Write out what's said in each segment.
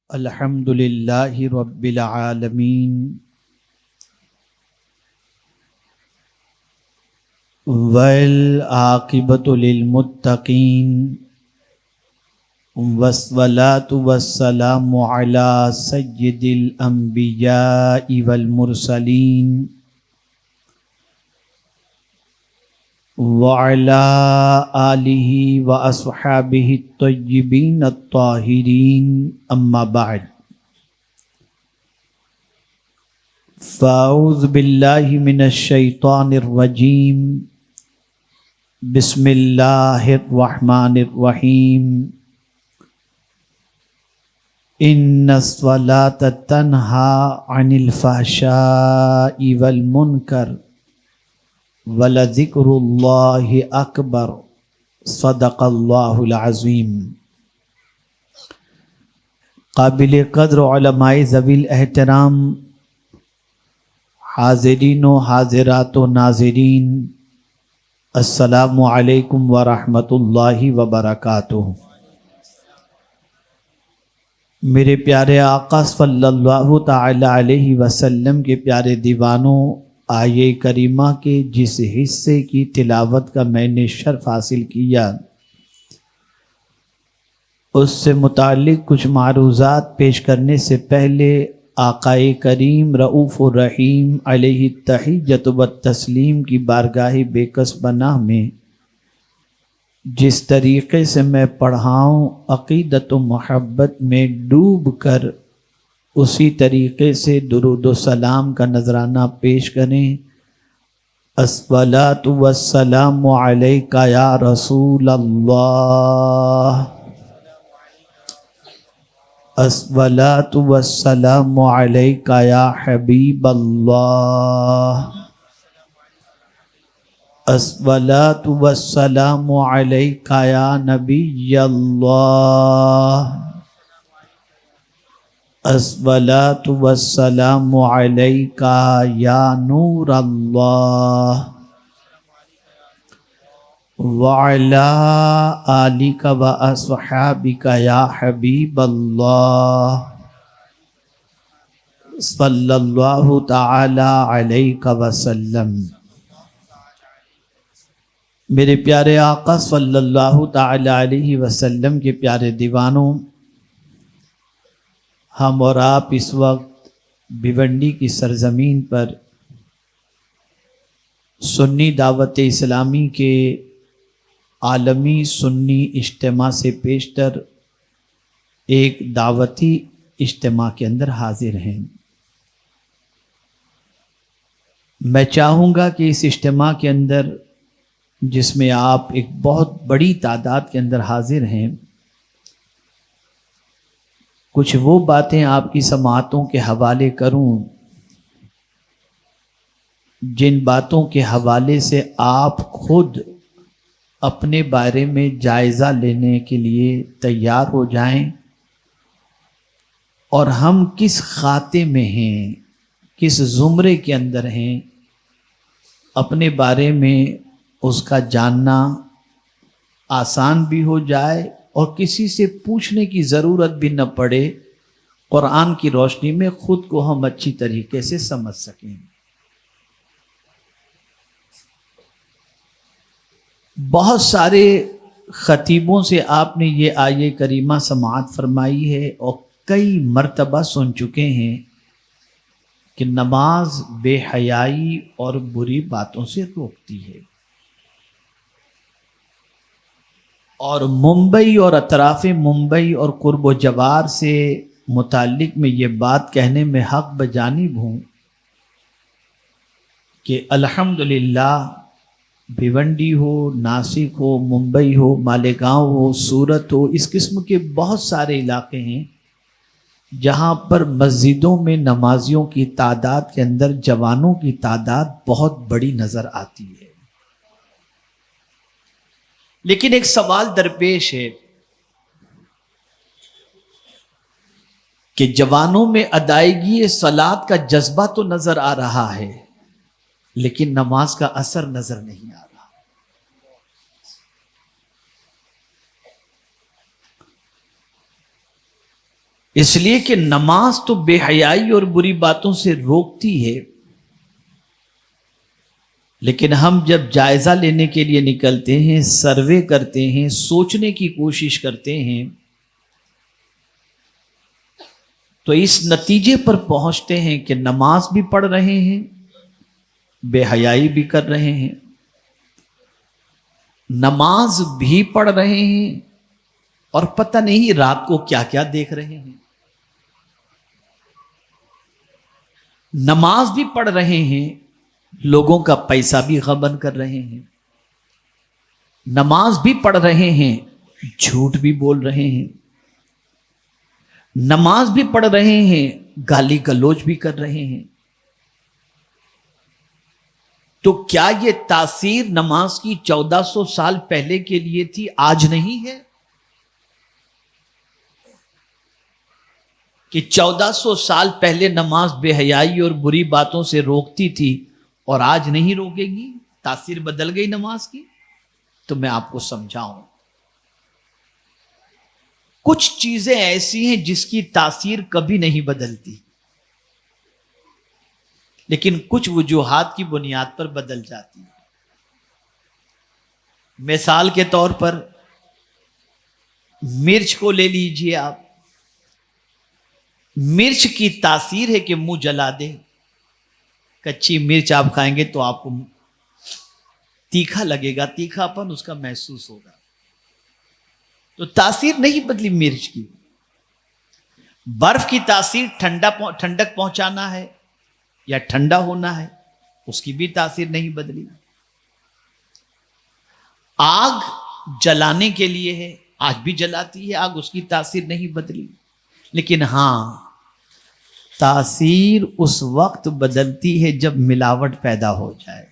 الحمد للہ رب العالمین والعاقبۃ للمتقین والصلاة والسلام علی سید الانبیاء والمرسلین وعلی آلہ واصحابہ الطیبین الطاہرین اما بعد فاعوذ باللہ من الشیطان الرجیم بسم اللہ الرحمن الرحیم ان الصلاۃ تنہی عن الفحشاء والمنکر وَلَذِكْرُ اللَّهِ أَكْبَرُ صدق اللہ العظیم۔ قابل قدر علماء ذوی الاحترام، حاضرین و حاضرات و ناظرین، السلام علیکم ورحمۃ اللہ وبرکاتہ۔ میرے پیارے آقا صلی اللہ تعالی علیہ وسلم کے پیارے دیوانوں، آیے کریمہ کے جس حصے کی تلاوت کا میں نے شرف حاصل کیا، اس سے متعلق کچھ معروضات پیش کرنے سے پہلے آقائے کریم رؤوف الرحیم علیہ التحیۃ والتسلیم کی بارگاہ بے کس پناہ میں جس طریقے سے میں پڑھاؤں، عقیدت و محبت میں ڈوب کر اسی طریقے سے درود و سلام کا نذرانہ پیش کریں۔ الصلاۃ والسلام علیک یا رسول اللہ، الصلاۃ والسلام علیک یا حبیب اللہ، الصلاۃ والسلام علیک یا نبی اللہ، الصلاۃ والسلام علیک یا نور اللہ، وعلی آلک واصحابک یا حبیب اللہ، صلی اللہ تعالی علیہ وسلم۔ میرے پیارے آقا صلی اللہ تعالی علیہ وسلم کے پیارے دیوانوں، ہم اور آپ اس وقت بھیونڈی کی سرزمین پر سنی دعوت اسلامی کے عالمی سنی اجتماع سے پیشتر ایک دعوتی اجتماع کے اندر حاضر ہیں۔ میں چاہوں گا کہ اس اجتماع کے اندر، جس میں آپ ایک بہت بڑی تعداد کے اندر حاضر ہیں، کچھ وہ باتیں آپ کی سماعتوں کے حوالے کروں جن باتوں کے حوالے سے آپ خود اپنے بارے میں جائزہ لینے کے لیے تیار ہو جائیں، اور ہم کس خاتے میں ہیں، کس زمرے کے اندر ہیں، اپنے بارے میں اس کا جاننا آسان بھی ہو جائے اور کسی سے پوچھنے کی ضرورت بھی نہ پڑے، قرآن کی روشنی میں خود کو ہم اچھی طریقے سے سمجھ سکیں۔ بہت سارے خطیبوں سے آپ نے یہ آیہ کریمہ سماعت فرمائی ہے اور کئی مرتبہ سن چکے ہیں کہ نماز بے حیائی اور بری باتوں سے روکتی ہے، اور ممبئی اور اطراف ممبئی اور قرب و جوار سے متعلق میں یہ بات کہنے میں حق بجانب ہوں کہ الحمدللہ بھیونڈی ہو، ناسک ہو، ممبئی ہو، مالیگاؤں ہو، سورت ہو، اس قسم کے بہت سارے علاقے ہیں جہاں پر مسجدوں میں نمازیوں کی تعداد کے اندر جوانوں کی تعداد بہت بڑی نظر آتی ہے۔ لیکن ایک سوال درپیش ہے کہ جوانوں میں ادائیگی صلاۃ کا جذبہ تو نظر آ رہا ہے، لیکن نماز کا اثر نظر نہیں آ رہا۔ اس لیے کہ نماز تو بے حیائی اور بری باتوں سے روکتی ہے، لیکن ہم جب جائزہ لینے کے لیے نکلتے ہیں، سروے کرتے ہیں، سوچنے کی کوشش کرتے ہیں، تو اس نتیجے پر پہنچتے ہیں کہ نماز بھی پڑھ رہے ہیں، بے حیائی بھی کر رہے ہیں، نماز بھی پڑھ رہے ہیں اور پتہ نہیں رات کو کیا کیا دیکھ رہے ہیں، نماز بھی پڑھ رہے ہیں، لوگوں کا پیسہ بھی غبن کر رہے ہیں، نماز بھی پڑھ رہے ہیں، جھوٹ بھی بول رہے ہیں، نماز بھی پڑھ رہے ہیں، گالی گلوچ بھی کر رہے ہیں، تو کیا یہ تاثیر نماز کی 1400 سال پہلے کے لیے تھی، آج نہیں ہے؟ کہ 1400 سال پہلے نماز بے حیائی اور بری باتوں سے روکتی تھی اور آج نہیں روکے گی؟ تاثیر بدل گئی نماز کی؟ تو میں آپ کو سمجھاؤں، کچھ چیزیں ایسی ہیں جس کی تاثیر کبھی نہیں بدلتی، لیکن کچھ وجوہات کی بنیاد پر بدل جاتی ہے۔ مثال کے طور پر مرچ کو لے لیجئے آپ، مرچ کی تاثیر ہے کہ منہ جلا دے، کچی مرچ آپ کھائیں گے تو آپ کو تیکھا لگے گا، تیکھا پن اس کا محسوس ہوگا، تو تاثیر نہیں بدلی مرچ کی۔ برف کی تاثیر ٹھنڈک پہنچانا ہے یا ٹھنڈا ہونا ہے، اس کی بھی تاثیر نہیں بدلی۔ آگ جلانے کے لیے ہے، آج بھی جلاتی ہے آگ، اس کی تاثیر نہیں بدلی، لیکن ہاں تاثیر اس وقت بدلتی ہے جب ملاوٹ پیدا ہو جائے۔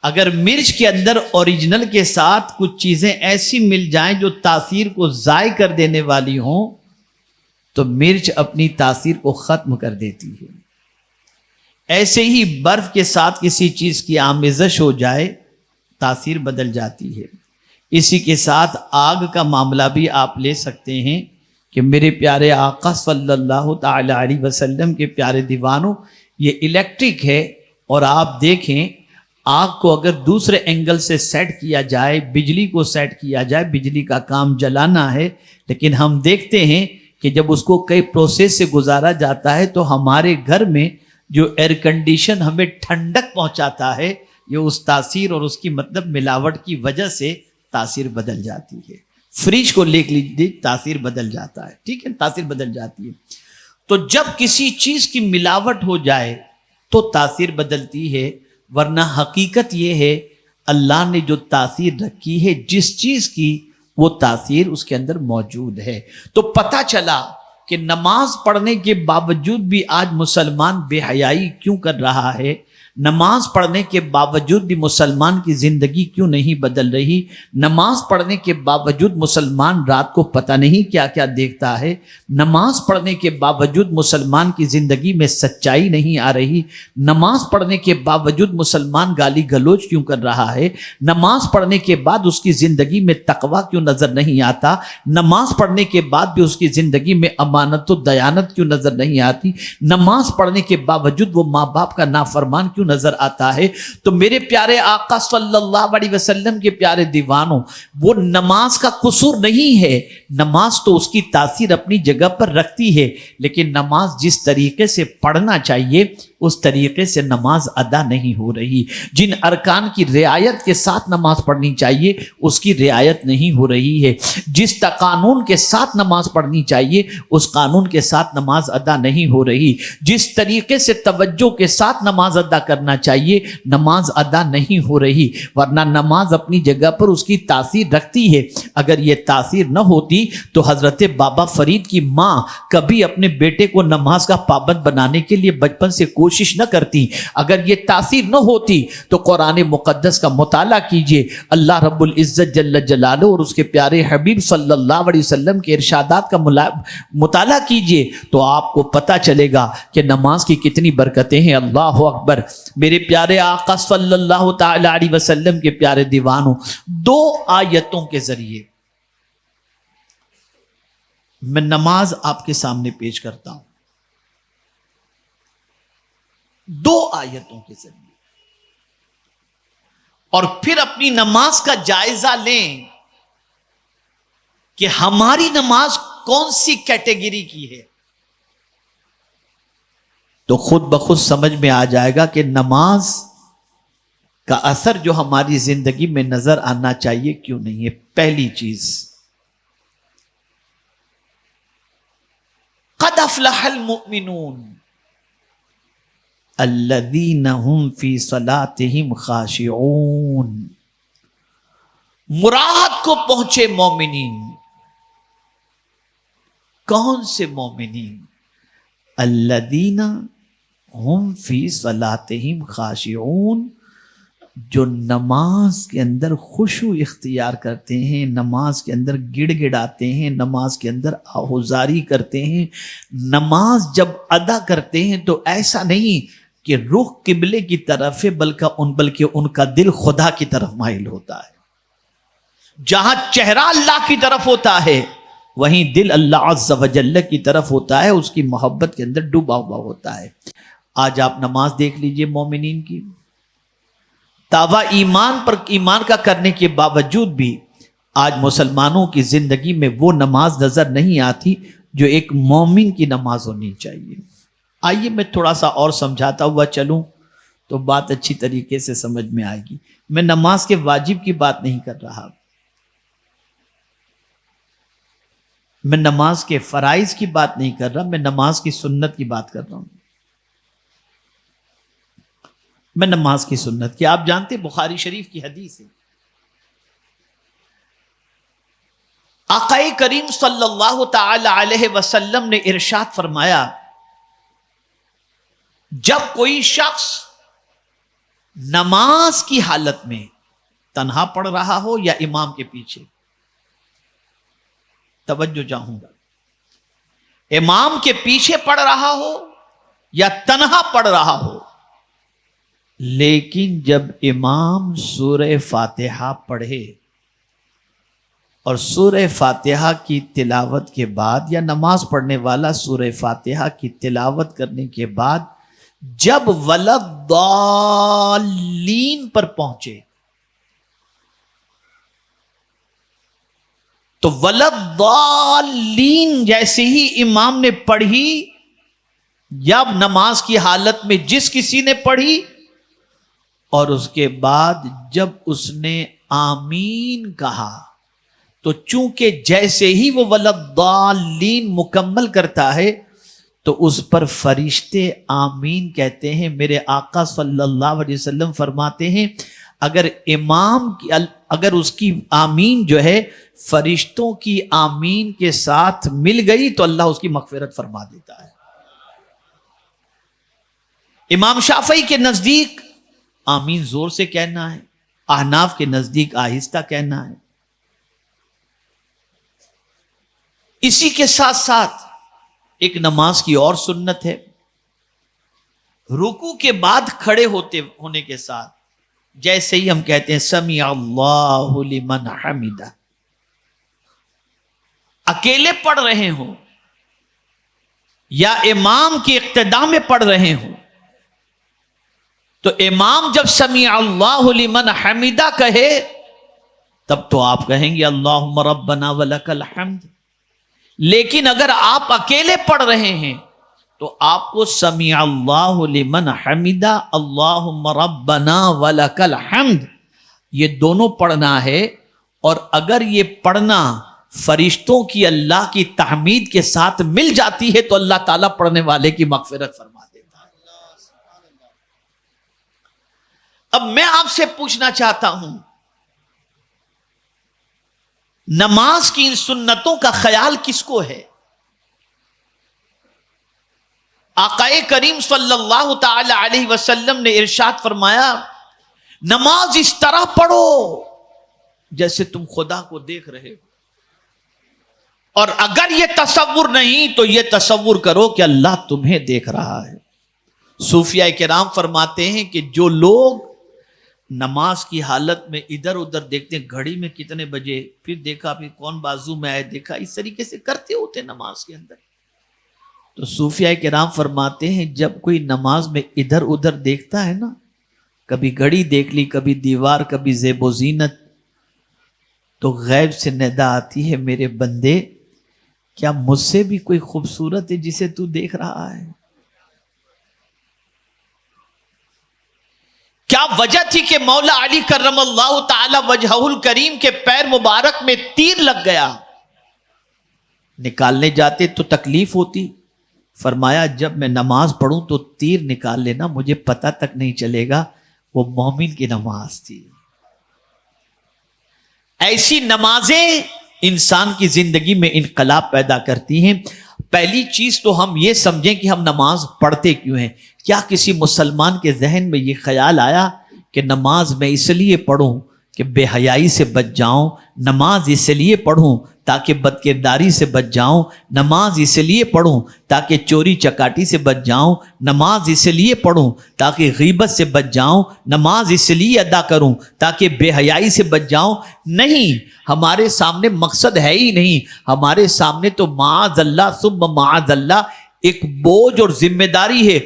اگر مرچ کے اندر اوریجنل کے ساتھ کچھ چیزیں ایسی مل جائیں جو تاثیر کو ضائع کر دینے والی ہوں تو مرچ اپنی تاثیر کو ختم کر دیتی ہے۔ ایسے ہی برف کے ساتھ کسی چیز کی آمیزش ہو جائے، تاثیر بدل جاتی ہے۔ اسی کے ساتھ آگ کا معاملہ بھی آپ لے سکتے ہیں کہ میرے پیارے آقا صلی اللہ تعالی علیہ وسلم کے پیارے دیوانوں، یہ الیکٹرک ہے، اور آپ دیکھیں آگ کو اگر دوسرے اینگل سے سیٹ کیا جائے، بجلی کو سیٹ کیا جائے، بجلی کا کام جلانا ہے، لیکن ہم دیکھتے ہیں کہ جب اس کو کئی پروسیس سے گزارا جاتا ہے تو ہمارے گھر میں جو ایئر کنڈیشن ہمیں ٹھنڈک پہنچاتا ہے، یہ اس تاثیر اور اس کی مطلب ملاوٹ کی وجہ سے تاثیر بدل جاتی ہے۔ فریج کو لے لیجیے، تاثیر بدل جاتا ہے، ٹھیک ہے، تاثیر بدل جاتی ہے۔ تو جب کسی چیز کی ملاوٹ ہو جائے تو تاثیر بدلتی ہے، ورنہ حقیقت یہ ہے اللہ نے جو تاثیر رکھی ہے جس چیز کی، وہ تاثیر اس کے اندر موجود ہے۔ تو پتہ چلا کہ نماز پڑھنے کے باوجود بھی آج مسلمان بے حیائی کیوں کر رہا ہے، نماز پڑھنے کے باوجود بھی مسلمان کی زندگی کیوں نہیں بدل رہی، نماز پڑھنے کے باوجود مسلمان رات کو پتہ نہیں کیا کیا دیکھتا ہے، نماز پڑھنے کے باوجود مسلمان کی زندگی میں سچائی نہیں آ رہی، نماز پڑھنے کے باوجود مسلمان گالی گلوچ کیوں کر رہا ہے، نماز پڑھنے کے بعد اس کی زندگی میں تقویٰ کیوں نظر نہیں آتا، نماز پڑھنے کے بعد بھی اس کی زندگی میں امانت و دیانت کیوں نظر نہیں آتی، نماز پڑھنے کے باوجود وہ ماں باپ کا نافرمان کیوں نظر آتا ہے۔ تو میرے پیارے آقا صلی اللہ علیہ وسلم کے پیارے دیوانوں، وہ نماز کا قصور نہیں ہے، نماز تو اس کی تاثیر اپنی جگہ پر رکھتی ہے، لیکن نماز جس طریقے سے پڑھنا چاہیے اس طریقے سے نماز ادا نہیں ہو رہی، جن ارکان کی رعایت کے ساتھ نماز پڑھنی چاہیے اس کی رعایت نہیں ہو رہی ہے، جس قانون کے ساتھ نماز پڑھنی چاہیے اس قانون کے ساتھ نماز ادا نہیں ہو رہی، جس طریقے سے توجہ کے ساتھ نماز ادا کرنا چاہیے نماز ادا نہیں ہو رہی، ورنہ نماز اپنی جگہ پر اس کی تاثیر رکھتی ہے۔ اگر یہ تاثیر نہ ہوتی تو حضرت بابا فرید کی ماں کبھی اپنے بیٹے کو نماز کا پابند بنانے کے لیے بچپن سے کوشش نہ کرتی، اگر یہ تاثیر نہ ہوتی تو قرآن مقدس کا مطالعہ کیجئے، اللہ رب العزت جل جلالہ اور اس کے پیارے حبیب صلی اللہ علیہ وسلم کے ارشادات کا مطالعہ کیجئے تو آپ کو پتہ چلے گا کہ نماز کی کتنی برکتیں ہیں۔ اللہ اکبر۔ میرے پیارے آقا صلی اللہ تعالی علیہ وسلم کے پیارے دیوانوں، دو آیتوں کے ذریعے میں نماز آپ کے سامنے پیش کرتا ہوں 2 آیتوں کے ذریعے، اور پھر اپنی نماز کا جائزہ لیں کہ ہماری نماز کون سی کیٹیگری کی ہے، تو خود بخود سمجھ میں آ جائے گا کہ نماز کا اثر جو ہماری زندگی میں نظر آنا چاہیے کیوں نہیں ہے۔ پہلی چیز، قد افلح المؤمنون الذین هم فی صلاتهم خاشعون، مراد کو پہنچے مومنین۔ کون سے مومنین؟ الذین هم فی صلاتهم خاشعون، جو نماز کے اندر خشوع اختیار کرتے ہیں، نماز کے اندر گڑ گڑاتے ہیں، نماز کے اندر آہوزاری کرتے ہیں۔ نماز جب ادا کرتے ہیں تو ایسا نہیں کہ رخ قبلے کی طرف ہے، بلکہ ان کا دل خدا کی طرف مائل ہوتا ہے۔ جہاں چہرہ اللہ کی طرف ہوتا ہے وہیں دل اللہ عز و جل کی طرف ہوتا ہے، اس کی محبت کے اندر ڈوبا ہوا ہوتا ہے۔ آج آپ نماز دیکھ لیجئے مومنین کی، دعویٰ ایمان کا کرنے کے باوجود بھی آج مسلمانوں کی زندگی میں وہ نماز نظر نہیں آتی جو ایک مومن کی نماز ہونی چاہیے۔ آئیے میں تھوڑا سا اور سمجھاتا ہوا چلوں تو بات اچھی طریقے سے سمجھ میں آئے گی۔ میں نماز کے واجب کی بات نہیں کر رہا، میں نماز کے فرائض کی بات نہیں کر رہا، میں نماز کی سنت کی بات کر رہا ہوں۔ میں نماز کی سنت کی، آپ جانتے بخاری شریف کی حدیث ہے، آقا کریم صلی اللہ تعالی علیہ وسلم نے ارشاد فرمایا، جب کوئی شخص نماز کی حالت میں تنہا پڑھ رہا ہو یا امام کے پیچھے، توجہ چاہوں گا، امام کے پیچھے پڑھ رہا ہو یا تنہا پڑھ رہا ہو، لیکن جب امام سورہ فاتحہ پڑھے اور سورہ فاتحہ کی تلاوت کے بعد، یا نماز پڑھنے والا سورہ فاتحہ کی تلاوت کرنے کے بعد جب وَلَضَّالِّينَ پر پہنچے تو وَلَضَّالِّينَ جیسے ہی امام نے پڑھی، یا نماز کی حالت میں جس کسی نے پڑھی، اور اس کے بعد جب اس نے آمین کہا، تو چونکہ جیسے ہی وہ وَلَضَّالِّينَ مکمل کرتا ہے تو اس پر فرشتے آمین کہتے ہیں۔ میرے آقا صلی اللہ علیہ وسلم فرماتے ہیں اگر امام کی اگر اس کی آمین جو ہے فرشتوں کی آمین کے ساتھ مل گئی تو اللہ اس کی مغفرت فرما دیتا ہے۔ امام شافعی کے نزدیک آمین زور سے کہنا ہے، احناف کے نزدیک آہستہ کہنا ہے۔ اسی کے ساتھ ساتھ ایک نماز کی اور سنت ہے، رکوع کے بعد کھڑے ہونے کے ساتھ جیسے ہی ہم کہتے ہیں سمیع اللہ لمن حمدہ، اکیلے پڑھ رہے ہوں یا امام کی اقتداء میں پڑھ رہے ہوں، تو امام جب سمیع اللہ لمن حمدہ کہے تب تو آپ کہیں گے اللہم ربنا ولک الحمد۔ لیکن اگر آپ اکیلے پڑھ رہے ہیں تو آپ کو سمیع اللہ لمن حمدہ اللہم ربنا ولک الحمد یہ دونوں پڑھنا ہے، اور اگر یہ پڑھنا فرشتوں کی اللہ کی تحمید کے ساتھ مل جاتی ہے تو اللہ تعالیٰ پڑھنے والے کی مغفرت فرما دیتا ہے۔ اب میں آپ سے پوچھنا چاہتا ہوں، نماز کی ان سنتوں کا خیال کس کو ہے؟ آقا کریم صلی اللہ تعالی علیہ وسلم نے ارشاد فرمایا، نماز اس طرح پڑھو جیسے تم خدا کو دیکھ رہے ہو، اور اگر یہ تصور نہیں تو یہ تصور کرو کہ اللہ تمہیں دیکھ رہا ہے۔ صوفیاء کرام فرماتے ہیں کہ جو لوگ نماز کی حالت میں ادھر ادھر دیکھتے ہیں گھڑی میں کتنے بجے، پھر دیکھا پھر کون بازو میں آئے دیکھا، اس طریقے سے کرتے ہوتے نماز کے اندر. تو صوفیاء کرام فرماتے ہیں جب کوئی نماز میں ادھر ادھر دیکھتا ہے نا، کبھی گھڑی دیکھ لی، کبھی دیوار، کبھی زیب و زینت، تو غیب سے ندا آتی ہے میرے بندے کیا مجھ سے بھی کوئی خوبصورت ہے جسے تو دیکھ رہا ہے؟ کیا وجہ تھی کہ مولا علی کرم اللہ تعالی وجہہ الکریم کے پیر مبارک میں تیر لگ گیا؟ نکالنے جاتے تو تکلیف ہوتی. فرمایا جب میں نماز پڑھوں تو تیر نکال لینا، مجھے پتہ تک نہیں چلے گا. وہ مومن کی نماز تھی. ایسی نمازیں انسان کی زندگی میں انقلاب پیدا کرتی ہیں. پہلی چیز تو ہم یہ سمجھیں کہ ہم نماز پڑھتے کیوں ہیں. کیا کسی مسلمان کے ذہن میں یہ خیال آیا کہ نماز میں اس لیے پڑھوں کہ بے حیائی سے بچ جاؤں، نماز اس لیے پڑھوں تاکہ بد کرداری سے بچ جاؤں، نماز اس لیے پڑھوں تاکہ چوری چکاٹی سے بچ جاؤں، نماز اس لیے پڑھوں تاکہ غیبت سے بچ جاؤں، نماز اس لیے ادا کروں تاکہ بے حیائی سے بچ جاؤں؟ نہیں، ہمارے سامنے مقصد ہے ہی نہیں. ہمارے سامنے تو معاذ اللہ ثم معاذ اللہ ایک بوجھ اور ذمہ داری ہے.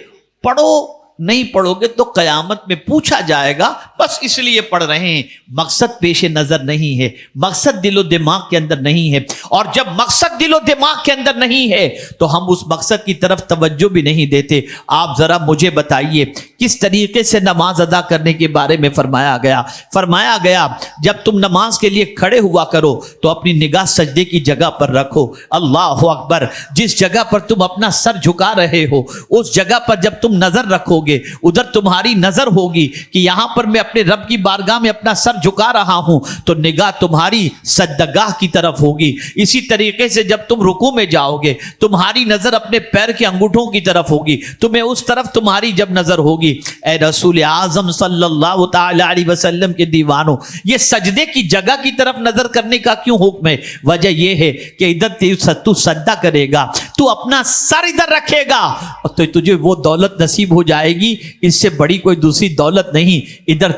پڑھو، نہیں پڑھو گے تو قیامت میں پوچھا جائے گا بس اس لیے پڑھ رہے ہیں. مقصد پیش نظر نہیں ہے، مقصد دل و دماغ کے اندر نہیں ہے. اور جب مقصد دل و دماغ کے اندر نہیں ہے تو ہم اس مقصد کی طرف توجہ بھی نہیں دیتے. آپ ذرا مجھے بتائیے کس طریقے سے نماز ادا کرنے کے بارے میں فرمایا گیا. فرمایا گیا جب تم نماز کے لیے کھڑے ہوا کرو تو اپنی نگاہ سجدے کی جگہ پر رکھو. اللہ اکبر. جس جگہ پر تم اپنا سر جھکا رہے ہو اس جگہ پر جب تم نظر رکھو گے ادھر تمہاری نظر ہوگی کہ یہاں پر میں اپنے رب کی بارگاہ میں اپنا سر جھکا رہا ہوں تو نگاہ تمہاری سجدگاہ کی طرف ہوگی. اسی طریقے سے جب تم رکوع میں جاؤ گے تمہاری نظر اپنے پیر کے انگوٹھوں کی طرف ہوگی، تمہیں اس طرف تمہاری جب نظر ہوگی. اے رسول اعظم صلی اللہ تعالی علیہ وسلم کے دیوانوں، یہ سجدے کی جگہ کی طرف نظر کرنے کا کیوں حکم ہے؟ وجہ یہ ہے کہ ادھر تو سجدہ کرے گا، تو اپنا سر ادھر رکھے گا تو تجھے وہ دولت نصیب ہو جائے گی، اس سے بڑی کوئی دوسری دولت نہیں. ادھر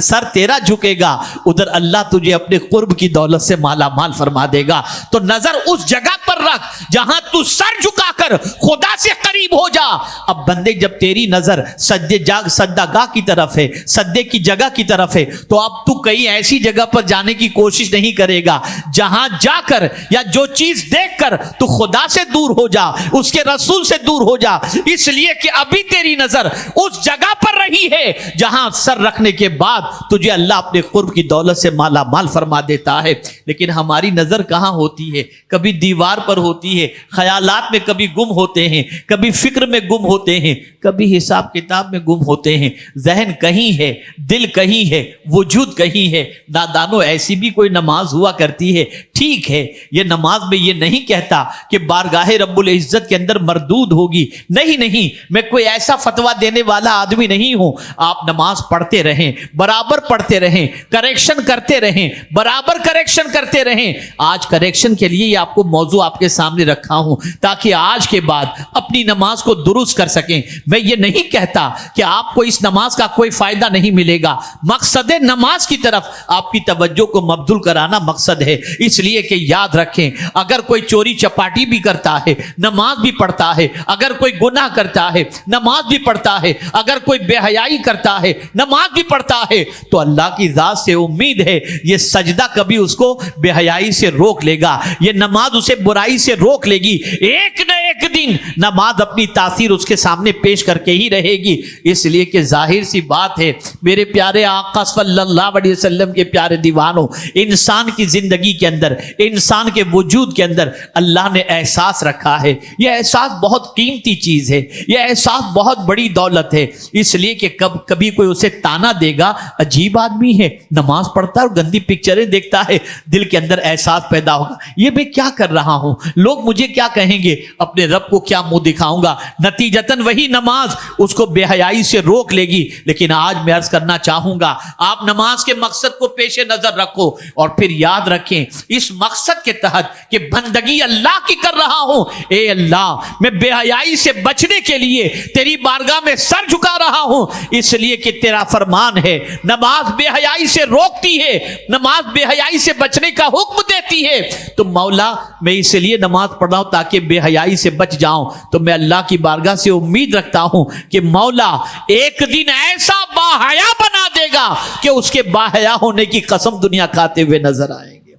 سر تیرا جھکے گا، ادھر اللہ تجھے اپنے قرب کی دولت سے مالا مال فرما دے گا. تو نظر اس جگہ پر رکھ جہاں تو سر جھکا کر خدا سے قریب ہو جا. اب بندے جب تیری نظر سجدہ گاہ کی طرف ہے، سجدے کی جگہ کی طرف ہے، تو اب تو کہیں ایسی جگہ پر جانے کی کوشش نہیں کرے گا جہاں جا کر یا جو چیز دیکھ کر تو خدا سے دور ہو جا، اس کے رسول سے دور ہو جا. اس لیے کہ ابھی تیری نظر اس جگہ پر رہی ہے جہاں سر رکھنے کے بعد تجھے اللہ اپنے قرب کی دولت سے مالا مال فرما دیتا ہے. لیکن ہماری نظر کہاں ہوتی ہے؟ کبھی دیوار پر ہوتی ہے، خیالات میں کبھی گم ہوتے ہیں، کبھی فکر میں گم ہوتے ہیں، کبھی حساب کتاب میں گم ہوتے ہیں. ذہن کہیں ہے، دل کہیں ہے، وجود کہیں ہے. نادانو ایسی بھی کوئی نماز ہوا کرتی ہے. ٹھیک ہے، یہ نماز میں یہ نہیں کہتا کہ بارگاہ رب العزت کے اندر مردود ہوگی. نہیں، میں کوئی ایسا فتویٰ دینے والا آدمی نہیں ہوں. آپ نماز پڑھتے رہیں، برابر پڑھتے رہیں، کریکشن کرتے رہیں، برابر کریکشن کرتے رہیں. آج کریکشن کے لیے آپ کو موضوع آپ کے سامنے رکھا ہوں تاکہ آج کے بعد اپنی نماز کو درست کر سکیں. میں یہ نہیں کہتا کہ آپ کو اس نماز کا کوئی فائدہ نہیں ملے گا. مقصد نماز کی طرف آپ کی توجہ کو مبذول کرانا مقصد ہے. اس لیے کہ یاد رکھیں اگر کوئی چوری چپاٹی بھی کرتا ہے نماز بھی پڑھتا ہے، اگر کوئی گناہ کرتا ہے نماز بھی پڑھتا ہے، اگر کوئی بے حیائی کرتا ہے نماز بھی پڑھتا ہے، تو اللہ کی ذات سے امید ہے یہ سجدہ کبھی اس کو بے حیائی سے روک لے گا، یہ نماز اسے برائی سے روک لے گی. ایک نہ ایک دن نماز اپنی تاثیر اس کے سامنے پیش کر کے ہی رہے گی. اس لیے کہ ظاہر سی بات ہے میرے پیارے آقا صلی اللہ علیہ وسلم کے پیارے دیوانوں، انسان کی زندگی کے اندر، انسان کے وجود کے اندر اللہ نے احساس رکھا ہے. یہ احساس بہت قیمتی چیز ہے، یہ احساس بہت بڑی دولت ہے. اس لیے کہ کبھی کوئی اسے تانا دے گا عجیب آدمی ہے، نماز پڑھتا ہے اور گندی پکچریں دیکھتا ہے، دل کے اندر احساس پیدا ہوگا یہ میں کیا کر رہا ہوں، لوگ مجھے کیا کہیں گے، اپنے رب کو کیا منہ دکھاؤں گا. نتیجتاً وہی نماز اس کو بے حیائی سے روک لے گی. لیکن آج میں عرض کرنا چاہوں گا آپ نماز کے مقصد کو پیش نظر رکھو اور پھر یاد رکھیں اس مقصد کے تحت کہ بندگی اللہ کی کر رہا ہوں، اے اللہ میں بے حیائی سے بچنے کے لیے تیری بارگاہ میں سر جھکا رہا ہوں، اس لیے کہ تیرا فرمان ہے نماز بے حیائی سے روکتی ہے، نماز بے حیائی سے بچنے کا حکم دیتی ہے، تو مولا میں اس لیے نماز پڑھ رہا ہوں تاکہ بے حیائی سے بچ جاؤں۔ تو میں اللہ کی بارگاہ سے امید رکھتا ہوں کہ مولا ایک دن ایسا باحیا بنا دے گا کہ اس کے باحیا ہونے کی قسم دنیا کھاتے ہوئے نظر آئیں گے۔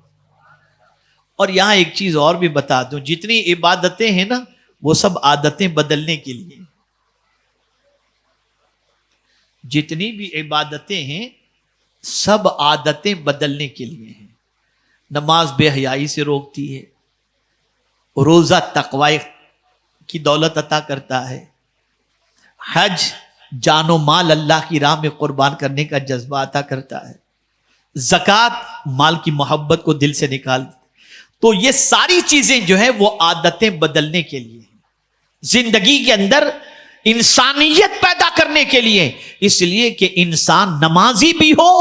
اور یہاں ایک چیز اور بھی بتا دوں، جتنی عبادتیں ہیں نا وہ سب عادتیں بدلنے کے لیے، جتنی بھی عبادتیں ہیں سب عادتیں بدلنے کے لیے ہیں۔ نماز بے حیائی سے روکتی ہے، روزہ تقوی کی دولت عطا کرتا ہے، حج جان و مال اللہ کی راہ میں قربان کرنے کا جذبہ عطا کرتا ہے، زکوٰۃ مال کی محبت کو دل سے نکال۔ تو یہ ساری چیزیں جو ہے وہ عادتیں بدلنے کے لیے ہیں، زندگی کے اندر انسانیت پیدا کرنے کے لیے، اس لیے کہ انسان نمازی بھی ہو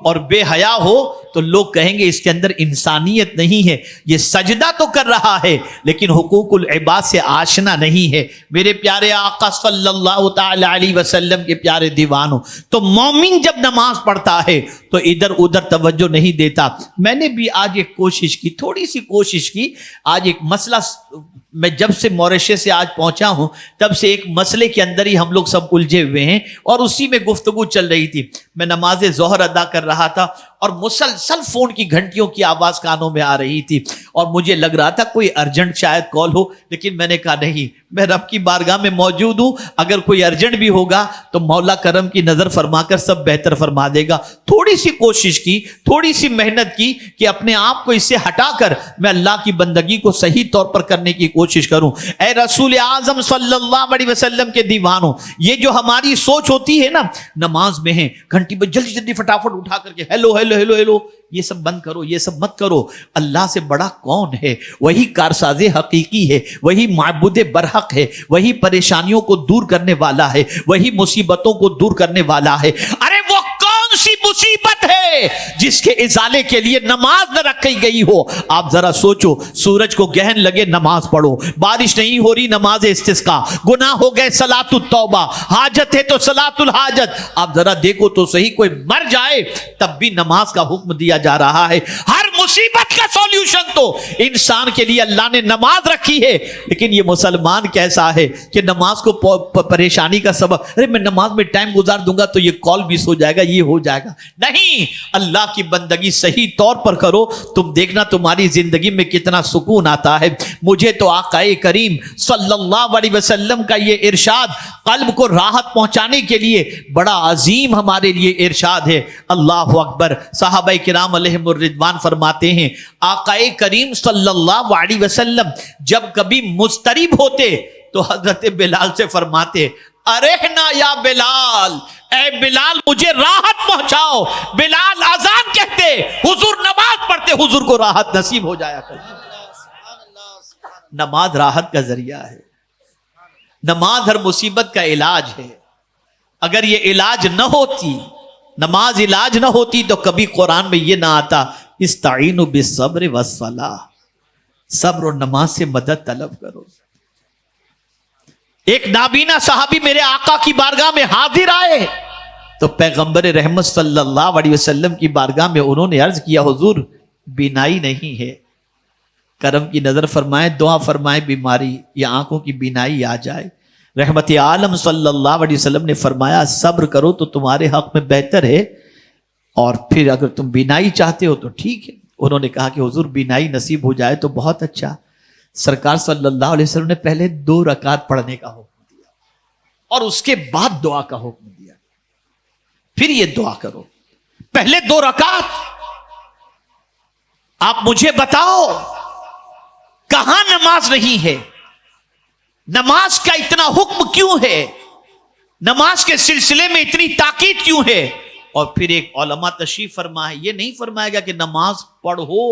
اور بے حیا ہو تو لوگ کہیں گے اس کے اندر انسانیت نہیں ہے، یہ سجدہ تو کر رہا ہے لیکن حقوق العباد سے آشنا نہیں ہے۔ میرے پیارے آقا صلی اللہ تعالی علیہ وسلم کے پیارے دیوانوں، تو مومن جب نماز پڑھتا ہے تو ادھر ادھر توجہ نہیں دیتا۔ میں نے بھی آج ایک کوشش کی، تھوڑی سی کوشش کی، آج ایک مسئلہ، میں جب سے موریشس سے آج پہنچا ہوں تب سے ایک مسئلے کے اندر ہی ہم لوگ سب الجھے ہوئے ہیں اور اسی میں گفتگو چل رہی تھی۔ میں نماز ظہر ادا کر رہا تھا اور مسلسل فون کی گھنٹیوں کی آواز کانوں میں آ رہی تھی اور مجھے لگ رہا تھا کوئی ارجنٹ شاید کال ہو، لیکن میں نے کہا نہیں، میں رب کی بارگاہ میں موجود ہوں، اگر کوئی ارجنٹ بھی ہوگا تو مولا کرم کی نظر فرما کر سب بہتر فرما دے گا۔ تھوڑی سی کوشش کی، تھوڑی سی محنت کی کہ اپنے آپ کو اس سے ہٹا کر میں اللہ کی بندگی کو صحیح طور پر کرنے کی کوشش کروں۔ اے رسول اعظم صلی اللہ علیہ وسلم کے دیوانوں، یہ جو ہماری سوچ ہوتی ہے نا، نماز میں ہے گھنٹی پہ جلدی جلدی فٹافٹ اٹھا کر کے ہیلو ہیلو ہیلو ہیلو، یہ سب بند کرو، یہ سب مت کرو۔ اللہ سے بڑا کون ہے؟ وہی کارساز حقیقی ہے، وہی معبود برحق ہے، وہی پریشانیوں کو دور کرنے والا ہے، وہی مصیبتوں کو دور کرنے والا ہے۔ ارے وہ کون سی مصیبت ہے جس کے ازالے کے لیے نماز نہ رکھی گئی ہو؟ آپ ذرا سوچو، سورج کو گہن لگے نماز پڑھو، بارش نہیں ہو رہی نماز استسقاء، گناہ ہو گئے صلاۃ التوبہ، حاجت ہے تو صلاۃ الحاجت۔ آپ ذرا دیکھو تو صحیح، کوئی مر جائے تب بھی نماز کا حکم دیا جا رہا ہے۔ ہر مصیبت کا سولوشن تو انسان کے لیے اللہ نے نماز رکھی ہے، لیکن یہ مسلمان کیسا ہے کہ نماز کو پریشانی کا سبب، ارے میں نماز میں ٹائم گزار دوں گا تو یہ کال مس ہو جائے گا، یہ ہو جائے گا۔ نہیں، اللہ کی بندگی صحیح طور پر کرو، تم دیکھنا تمہاری زندگی میں کتنا سکون آتا ہے۔ مجھے تو آقا کریم صلی اللہ علیہ وسلم کا یہ ارشاد قلب کو راحت پہنچانے کے لیے بڑا عظیم ہمارے لیے ارشاد ہے۔ اللہ اکبر۔ صحابہ کرام علیہم الرضوان فرماتے ہیں آقا کریم صلی اللہ علیہ وسلم جب کبھی مضطرب ہوتے تو حضرت بلال سے فرماتے ارحنا یا بلال، اے بلال مجھے راحت پہنچاؤ۔ بلال اذان کہتے، حضور نماز پڑھتے، حضور کو راحت نصیب ہو جایا کرتی۔ نماز راحت کا ذریعہ ہے، نماز ہر مصیبت کا علاج ہے۔ اگر یہ علاج نہ ہوتی، نماز علاج نہ ہوتی تو کبھی قرآن میں یہ نہ آتا استعینوا بالصبر والصلاۃ، صبر اور نماز سے مدد طلب کرو۔ ایک نابینا صحابی میرے آقا کی بارگاہ میں حاضر آئے تو پیغمبر رحمت صلی اللہ علیہ وسلم کی بارگاہ میں انہوں نے عرض کیا حضور بینائی نہیں ہے، کرم کی نظر فرمائیں، دعا فرمائیں بیماری یا آنکھوں کی بینائی آ جائے۔ رحمت عالم صلی اللہ علیہ وسلم نے فرمایا صبر کرو تو تمہارے حق میں بہتر ہے، اور پھر اگر تم بینائی چاہتے ہو تو ٹھیک ہے۔ انہوں نے کہا کہ حضور بینائی نصیب ہو جائے تو بہت اچھا۔ سرکار صلی اللہ علیہ وسلم نے پہلے 2 رکعت پڑھنے کا حکم دیا اور اس کے بعد دعا کا حکم دیا، پھر یہ دعا کرو۔ پہلے 2 رکعت، آپ مجھے بتاؤ کہاں نماز نہیں ہے؟ نماز کا اتنا حکم کیوں ہے؟ نماز کے سلسلے میں اتنی تاکید کیوں ہے؟ اور پھر ایک علماء تشریف فرما ہے، یہ نہیں فرمایا گیا کہ نماز پڑھو،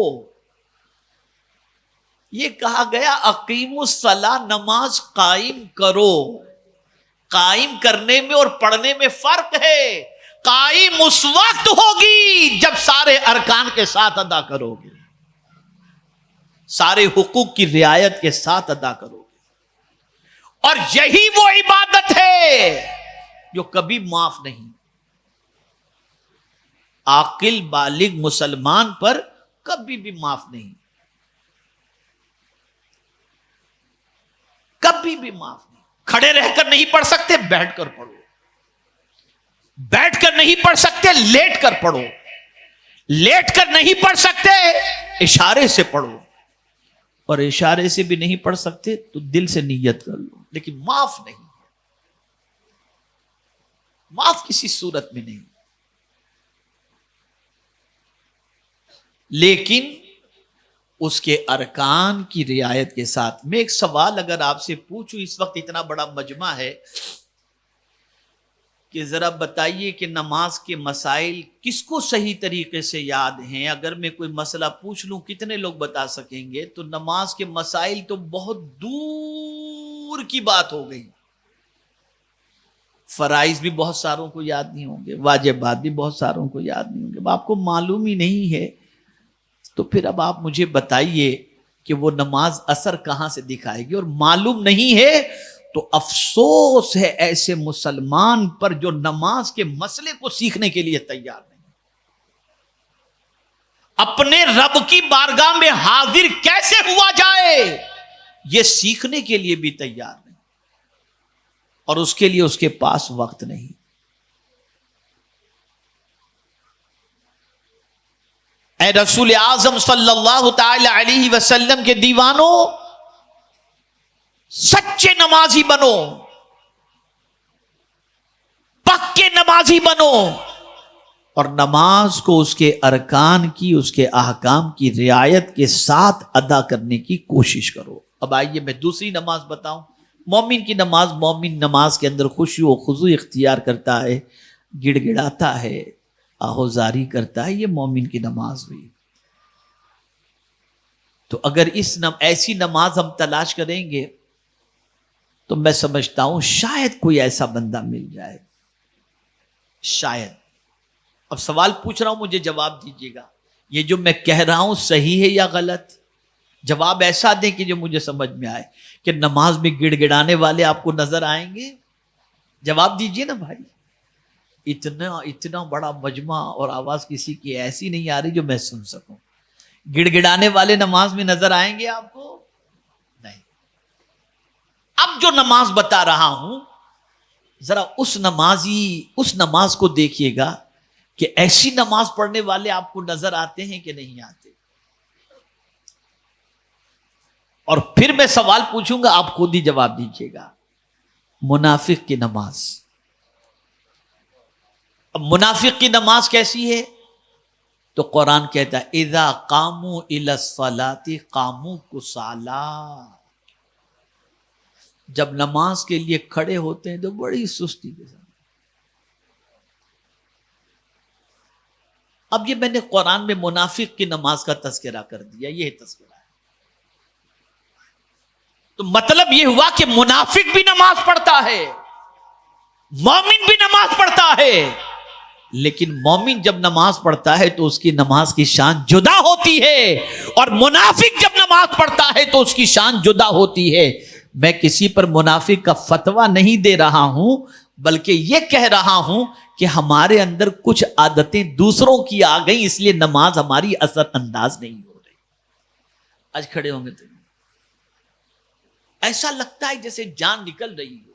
یہ کہا گیا اقیموا الصلاۃ، نماز قائم کرو۔ قائم کرنے میں اور پڑھنے میں فرق ہے۔ قائم اس وقت ہوگی جب سارے ارکان کے ساتھ ادا کرو گے۔ سارے حقوق کی رعایت کے ساتھ ادا کرو گے، اور یہی وہ عبادت ہے جو کبھی معاف نہیں۔ عاقل بالغ مسلمان پر کبھی بھی معاف نہیں، کبھی بھی معاف نہیں۔ کھڑے رہ کر نہیں پڑھ سکتے، بیٹھ کر پڑھو، بیٹھ کر نہیں پڑھ سکتے، لیٹ کر پڑھو، لیٹ کر نہیں پڑھ سکتے، اشارے سے پڑھو، اور اشارے سے بھی نہیں پڑھ سکتے تو دل سے نیت کر لو، لیکن معاف نہیں، معاف کسی صورت میں نہیں۔ لیکن اس کے ارکان کی رعایت کے ساتھ۔ میں ایک سوال اگر آپ سے پوچھوں، اس وقت اتنا بڑا مجمع ہے کہ ذرا بتائیے کہ نماز کے مسائل کس کو صحیح طریقے سے یاد ہیں؟ اگر میں کوئی مسئلہ پوچھ لوں کتنے لوگ بتا سکیں گے؟ تو نماز کے مسائل تو بہت دور کی بات ہو گئی۔ فرائض بھی بہت ساروں کو یاد نہیں ہوں گے، واجبات بھی بہت ساروں کو یاد نہیں ہوں گے۔ اب آپ کو معلوم ہی نہیں ہے تو پھر اب آپ مجھے بتائیے کہ وہ نماز اثر کہاں سے دکھائے گی؟ اور معلوم نہیں ہے تو افسوس ہے ایسے مسلمان پر جو نماز کے مسئلے کو سیکھنے کے لیے تیار نہیں، اپنے رب کی بارگاہ میں حاضر کیسے ہوا جائے یہ سیکھنے کے لیے بھی تیار نہیں، اور اس کے لیے اس کے پاس وقت نہیں۔ اے رسول اعظم صلی اللہ تعالی علیہ وسلم کے دیوانوں، سچے نمازی بنو، پکے نمازی بنو، اور نماز کو اس کے ارکان کی، اس کے احکام کی رعایت کے ساتھ ادا کرنے کی کوشش کرو۔ اب آئیے میں دوسری نماز بتاؤں۔ مومن کی نماز، مومن نماز کے اندر خشوع و خضوع اختیار کرتا ہے، گڑ گڑاتا ہے، آہوزاری کرتا ہے، یہ مومن کی نماز ہوئی۔ تو اگر ایسی نماز ہم تلاش کریں گے تو میں سمجھتا ہوں شاید کوئی ایسا بندہ مل جائے، شاید۔ اب سوال پوچھ رہا ہوں، مجھے جواب دیجیے گا، یہ جو میں کہہ رہا ہوں صحیح ہے یا غلط؟ جواب ایسا دیں کہ جو مجھے سمجھ میں آئے۔ کہ نماز میں گڑ گڑانے والے آپ کو نظر آئیں گے؟ جواب دیجیے نا بھائی۔ اتنا بڑا مجمع اور آواز کسی کی ایسی نہیں آ رہی جو میں سن سکوں۔ گڑ گڑانے والے نماز میں نظر آئیں گے آپ کو؟ نہیں۔ اب جو نماز بتا رہا ہوں ذرا اس نماز کو دیکھیے گا کہ ایسی نماز پڑھنے والے آپ کو نظر آتے ہیں کہ نہیں آتے؟ اور پھر میں سوال پوچھوں گا، آپ خود ہی جواب دیجیے گا۔ منافق کی نماز، اب منافق کی نماز کیسی ہے؟ تو قرآن کہتا ہے اذا قاموا الی الصلاۃ قاموا کسالی، جب نماز کے لیے کھڑے ہوتے ہیں تو بڑی سستی کے ساتھ۔ اب یہ میں نے قرآن میں منافق کی نماز کا تذکرہ کر دیا، یہ تذکرہ ہے۔ تو مطلب یہ ہوا کہ منافق بھی نماز پڑھتا ہے، مومن بھی نماز پڑھتا ہے، لیکن مومن جب نماز پڑھتا ہے تو اس کی نماز کی شان جدا ہوتی ہے، اور منافق جب نماز پڑھتا ہے تو اس کی شان جدا ہوتی ہے۔ میں کسی پر منافق کا فتویٰ نہیں دے رہا ہوں، بلکہ یہ کہہ رہا ہوں کہ ہمارے اندر کچھ عادتیں دوسروں کی آ گئیں، اس لیے نماز ہماری اثر انداز نہیں ہو رہی۔ آج کھڑے ہوں گے تو ایسا لگتا ہے جیسے جان نکل رہی ہو،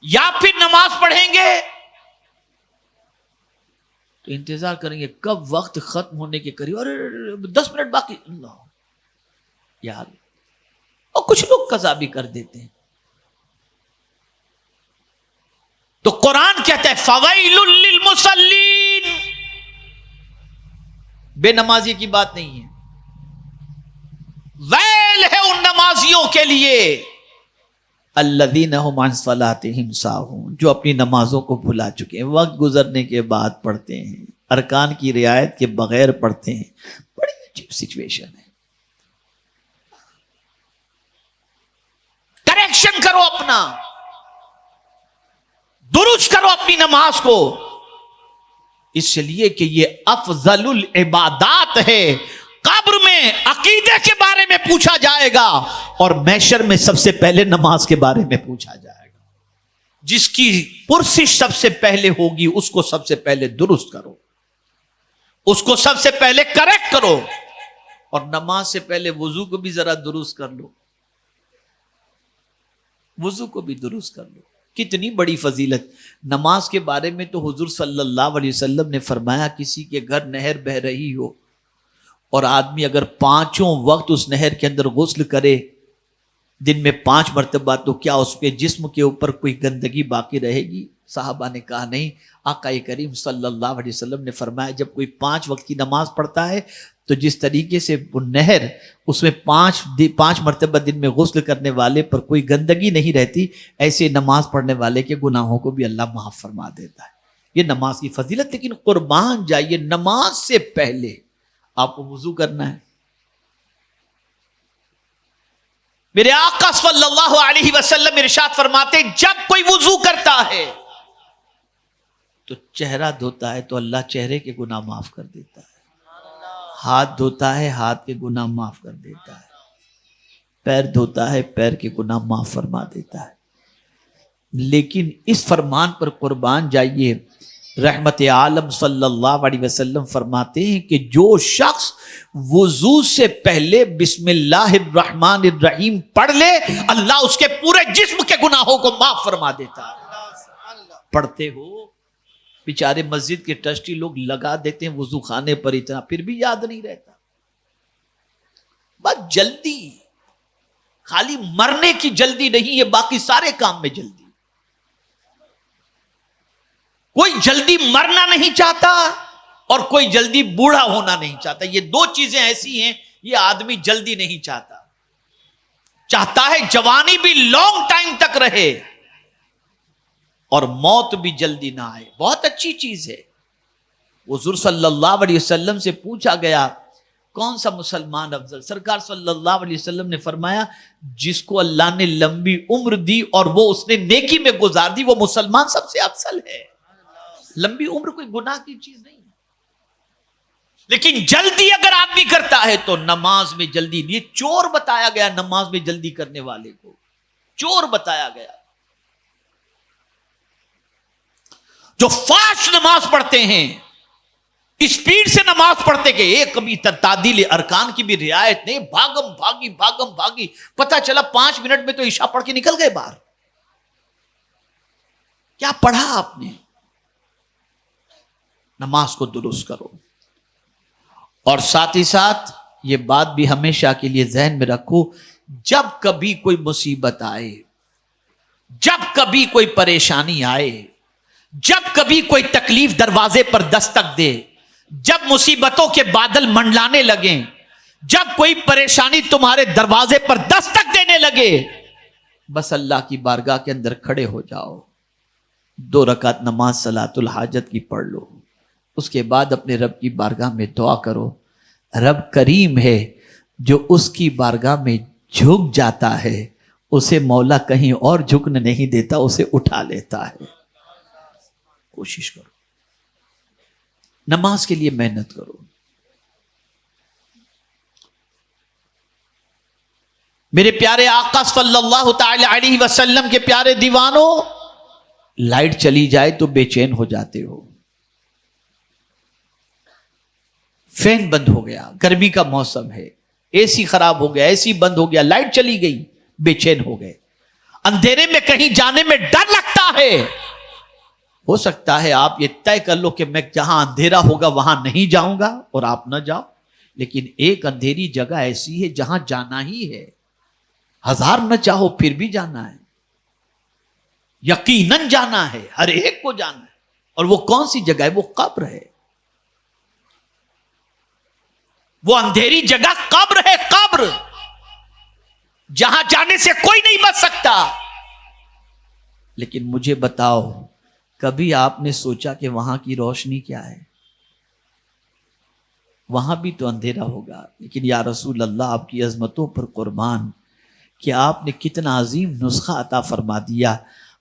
یا پھر نماز پڑھیں گے تو انتظار کریں گے کب وقت ختم ہونے کے قریب، اور 10 منٹ باقی، اللہ یار، اور کچھ لوگ قضا بھی کر دیتے ہیں۔ تو قرآن کہتا ہے فویل للمصلین، بے نمازی کی بات نہیں ہے، ویل ہے ان نمازیوں کے لیے الذین هم عن صلاتهم ساہون، جو اپنی نمازوں کو بھلا چکے ہیں، وقت گزرنے کے بعد پڑھتے ہیں، ارکان کی رعایت کے بغیر پڑھتے ہیں۔ بڑی عجیب سچویشن ہے۔ کریکشن کرو، اپنا درست کرو اپنی نماز کو، اس لیے کہ یہ افضل العبادات ہے. قبر میں عقیدے کے بارے میں پوچھا جائے گا اور محشر میں سب سے پہلے نماز کے بارے میں پوچھا جائے گا. جس کی پرسش سب سے پہلے ہوگی اس کو سب سے پہلے درست کرو, اس کو سب سے پہلے کریکٹ کرو. اور نماز سے پہلے وضو کو بھی ذرا درست کر لو, وضو کو بھی درست کر لو. کتنی بڑی فضیلت. نماز کے بارے میں تو حضور صلی اللہ علیہ وسلم نے فرمایا کسی کے گھر نہر بہ رہی ہو اور آدمی اگر 5 وقت اس نہر کے اندر غسل کرے دن میں 5 مرتبہ, تو کیا اس کے جسم کے اوپر کوئی گندگی باقی رہے گی؟ صحابہ نے کہا نہیں. آقا کریم صلی اللہ علیہ وسلم نے فرمایا جب کوئی 5 وقت کی نماز پڑھتا ہے تو جس طریقے سے وہ نہر اس میں 5 مرتبہ دن میں غسل کرنے والے پر کوئی گندگی نہیں رہتی, ایسے نماز پڑھنے والے کے گناہوں کو بھی اللہ معاف فرما دیتا ہے. یہ نماز کی فضیلت. لیکن قربان جائیے, نماز سے پہلے آپ کو وضو کرنا ہے. میرے آقا صلی اللہ علیہ وسلم ارشاد فرماتے جب کوئی وضو کرتا ہے تو چہرہ دھوتا ہے تو اللہ چہرے کے گناہ معاف کر دیتا ہے, ہاتھ دھوتا ہے ہاتھ کے گناہ معاف کر دیتا ہے, پیر دھوتا ہے پیر کے گناہ معاف فرما دیتا ہے. لیکن اس فرمان پر قربان جائیے, رحمت عالم صلی اللہ علیہ وسلم فرماتے ہیں کہ جو شخص وضو سے پہلے بسم اللہ الرحمن الرحیم پڑھ لے اللہ اس کے پورے جسم کے گناہوں کو معاف فرما دیتا ہے. پڑھتے ہو بیچارے مسجد کے ٹرسٹی لوگ لگا دیتے ہیں وضو خانے پر اتنا, پھر بھی یاد نہیں رہتا. بس جلدی, خالی مرنے کی جلدی نہیں ہے, باقی سارے کام میں جلدی. کوئی جلدی مرنا نہیں چاہتا اور کوئی جلدی بوڑھا ہونا نہیں چاہتا. یہ 2 چیزیں ایسی ہیں, یہ آدمی جلدی نہیں چاہتا. چاہتا ہے جوانی بھی لانگ ٹائم تک رہے اور موت بھی جلدی نہ آئے. بہت اچھی چیز ہے. حضور صلی اللہ علیہ وسلم سے پوچھا گیا کون سا مسلمان افضل؟ سرکار صلی اللہ علیہ وسلم نے فرمایا جس کو اللہ نے لمبی عمر دی اور وہ اس نے نیکی میں گزار دی وہ مسلمان سب سے افضل ہے. لمبی عمر کوئی گناہ کی چیز نہیں, لیکن جلدی اگر آدمی کرتا ہے تو نماز میں جلدی. یہ چور بتایا گیا نماز میں جلدی کرنے والے کو, چور بتایا گیا. جو فاسٹ نماز پڑھتے ہیں, اسپیڈ سے نماز پڑھتے کہ ایک کبھی تعدیل ارکان کی بھی رعایت نہیں, بھاگم بھاگی, پتہ چلا 5 منٹ میں تو عشاء پڑھ کے نکل گئے باہر. کیا پڑھا آپ نے؟ نماز کو درست کرو. اور ساتھ ہی ساتھ یہ بات بھی ہمیشہ کے لیے ذہن میں رکھو, جب کبھی کوئی مصیبت آئے, جب کبھی کوئی پریشانی آئے, جب کبھی کوئی تکلیف دروازے پر دستک دے, جب مصیبتوں کے بادل منڈلانے لگیں, جب کوئی پریشانی تمہارے دروازے پر دستک دینے لگے, بس اللہ کی بارگاہ کے اندر کھڑے ہو جاؤ, 2 رکعت نماز صلاۃ الحاجت کی پڑھ لو. اس کے بعد اپنے رب کی بارگاہ میں دعا کرو. رب کریم ہے, جو اس کی بارگاہ میں جھک جاتا ہے اسے مولا کہیں اور جھکنے نہیں دیتا, اسے اٹھا لیتا ہے. کوشش کرو, نماز کے لیے محنت کرو. میرے پیارے آقا صلی اللہ تعالی علیہ وسلم کے پیارے دیوانوں, لائٹ چلی جائے تو بے چین ہو جاتے ہو. فین بند ہو گیا, گرمی کا موسم ہے, اے سی خراب ہو گیا, اے سی بند ہو گیا, لائٹ چلی گئی, بے چین ہو گئے. اندھیرے میں کہیں جانے میں ڈر لگتا ہے. ہو سکتا ہے آپ یہ طے کر لو کہ میں جہاں اندھیرا ہوگا وہاں نہیں جاؤں گا اور آپ نہ جاؤ, لیکن ایک اندھیری جگہ ایسی ہے جہاں جانا ہی ہے, 1000 نہ چاہو پھر بھی جانا ہے, یقیناً جانا ہے, ہر ایک کو جانا ہے. اور وہ کون سی جگہ ہے؟ وہ قبر ہے. وہ اندھیری جگہ قبر ہے, قبر جہاں جانے سے کوئی نہیں بچ سکتا. لیکن مجھے بتاؤ, کبھی آپ نے سوچا کہ وہاں کی روشنی کیا ہے؟ وہاں بھی تو اندھیرا ہوگا. لیکن یا رسول اللہ, آپ کی عظمتوں پر قربان کہ آپ نے کتنا عظیم نسخہ عطا فرما دیا.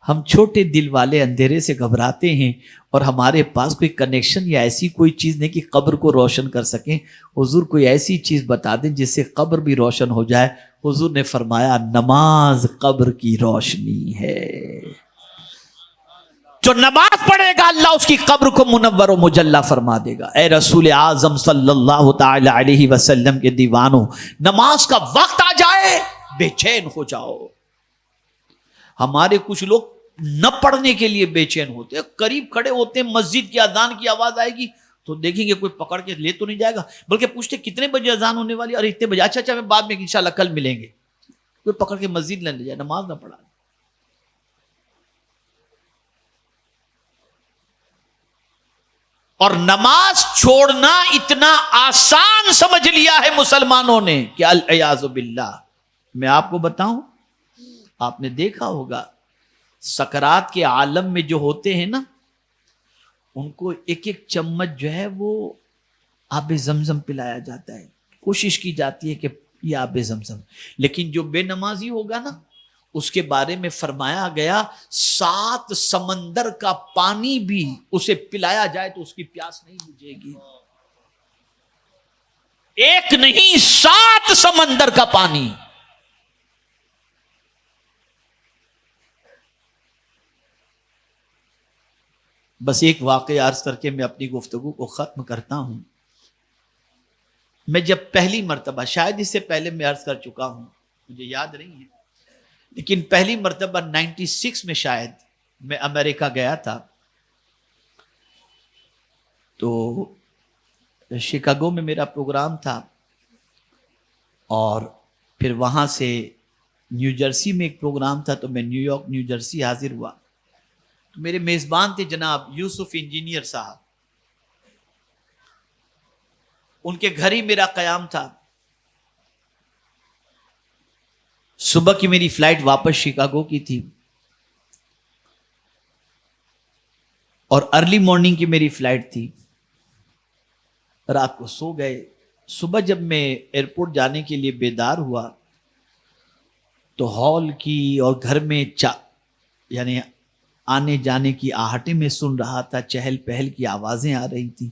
ہم چھوٹے دل والے اندھیرے سے گھبراتے ہیں اور ہمارے پاس کوئی کنیکشن یا ایسی کوئی چیز نہیں کہ قبر کو روشن کر سکیں. حضور کوئی ایسی چیز بتا دیں جس سے قبر بھی روشن ہو جائے. حضور نے فرمایا نماز قبر کی روشنی ہے. جو نماز پڑھے گا اللہ اس کی قبر کو منور و مجلہ فرما دے گا. اے رسول اعظم صلی اللہ تعالی علیہ وسلم کے دیوانوں، نماز کا وقت آ جائے بے چین ہو جاؤ. ہمارے کچھ لوگ نہ پڑھنے کے لیے بے چین ہوتے ہیں، قریب کھڑے ہوتے ہیں، مسجد کی اذان کی آواز آئے گی تو دیکھیں گے کوئی پکڑ کے لے تو نہیں جائے گا، بلکہ پوچھتے کتنے بجے اذان ہونے والی، اور اتنے بجے، اچھا میں بعد میں انشاءاللہ کل ملیں گے. کوئی پکڑ کے مسجد نہ لے جائے، نماز نہ پڑھا. اور نماز چھوڑنا اتنا آسان سمجھ لیا ہے مسلمانوں نے کہ العیاذ باللہ. میں آپ کو بتاؤں، آپ نے دیکھا ہوگا سکرات کے عالم میں جو ہوتے ہیں نا، ان کو ایک ایک چمچ جو ہے وہ آب زمزم پلایا جاتا ہے. کوشش کی جاتی ہے کہ یہ آب زمزم، لیکن جو بے نمازی ہوگا نا اس کے بارے میں فرمایا گیا 7 سمندر کا پانی بھی اسے پلایا جائے تو اس کی پیاس نہیں بجھے گی. ایک نہیں 7 سمندر کا پانی. بس ایک واقعہ عرض کر کے میں اپنی گفتگو کو ختم کرتا ہوں. میں جب پہلی مرتبہ، شاید اس سے پہلے میں عرض کر چکا ہوں، مجھے یاد نہیں ہے، لیکن پہلی مرتبہ 96 میں شاید میں امریکہ گیا تھا. تو شکاگو میں میرا پروگرام تھا اور پھر وہاں سے نیو جرسی میں ایک پروگرام تھا، تو میں نیو یارک نیو جرسی حاضر ہوا. تو میرے میزبان تھے جناب یوسف انجینئر صاحب، ان کے گھر ہی میرا قیام تھا. صبح کی میری فلائٹ واپس شکاگو کی تھی اور ارلی مارننگ کی میری فلائٹ تھی. رات کو سو گئے. صبح جب میں ایئرپورٹ جانے کے لیے بیدار ہوا تو ہال کی اور گھر میں یعنی آنے جانے کی آہٹیں میں سن رہا تھا، چہل پہل کی آوازیں آ رہی تھی.